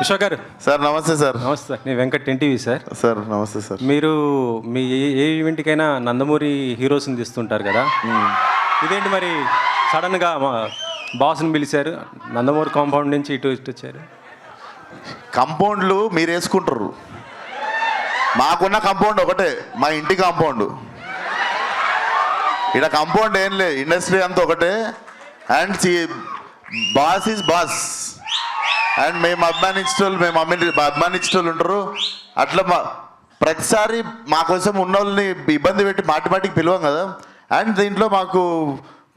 విశ్వ గారు సార్ నమస్తే సార్. నమస్తే సార్, నేను వెంకట్ ఎన్టీవీ సార్. సార్ నమస్తే సార్. మీరు మీ ఏ ఈవెంట్కైనా నందమూరి హీరోస్ని తీస్తుంటారు కదా, ఇదేంటి మరి సడన్గా మా బాస్ని పిలిచారు, నందమూరి కాంపౌండ్ నుంచి ఇటు వచ్చారు? కంపౌండ్లు మీరు వేసుకుంటారు, మాకున్న కంపౌండ్ ఒకటే, మా ఇంటి కాంపౌండ్. ఇక్కడ కంపౌండ్ ఏం లేదు, ఇండస్ట్రీ అంతా ఒకటే. And boss is boss. And మేము అభిమానించేటోళ్ళు ఉంటారు. అట్లా ప్రతిసారి మా కోసం ఉన్న వాళ్ళని ఇబ్బంది పెట్టి మాటికి పిలవం కదా. అండ్ దీంట్లో మాకు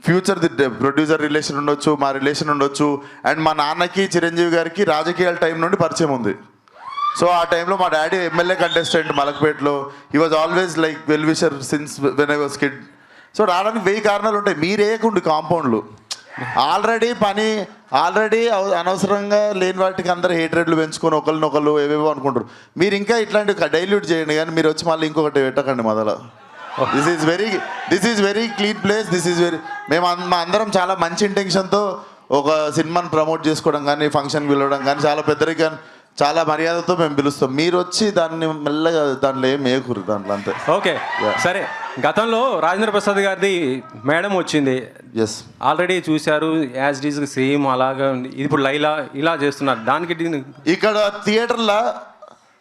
ఫ్యూచర్ ప్రొడ్యూసర్ రిలేషన్ ఉండొచ్చు, మా రిలేషన్ ఉండొచ్చు. అండ్ మా నాన్నకి చిరంజీవి గారికి రాజకీయాల టైం నుండి పరిచయం ఉంది. సో ఆ టైంలో మా డాడీ ఎమ్మెల్యే కంటెస్టెంట్ మలక్పేటలో. He was always like well wisher since when I was kid. So రావడానికి 1000 కారణాలు ఉంటాయి. మీరేయకుండి కాంపౌండ్లు. ఆల్రెడీ అనవసరంగా లేని వాటికి అందరూ హేట్రేట్లు పెంచుకొని ఒకరినొకరు ఏవేవో అనుకుంటారు. మీరు ఇంకా ఇట్లాంటివి డైల్యూట్ చేయండి, కానీ మీరు వచ్చి మళ్ళీ ఇంకొకటి పెట్టకండి మొదల. This is very clean place. మా అందరం చాలా మంచి ఇంటెన్షన్తో ఒక సినిమాని ప్రమోట్ చేసుకోవడం కానీ, ఫంక్షన్ పిలవడం కానీ, చాలా పెద్దరిగా చాలా మర్యాదతో మేము పిలుస్తాం. మీరు వచ్చి దాన్ని మెల్లగా దాంట్లో ఏం వేయకూరు దాంట్లో, అంతే. ఓకే సరే. గతంలో రాజేంద్ర ప్రసాద్ గారిది మేడం వచ్చింది, ఎస్ ఆల్రెడీ చూశారు, యాజ్ డీజ్ సేమ్ అలాగా ఉంది. ఇప్పుడు లైలా ఇలా చేస్తున్నారు. దానికి ఇక్కడ థియేటర్లో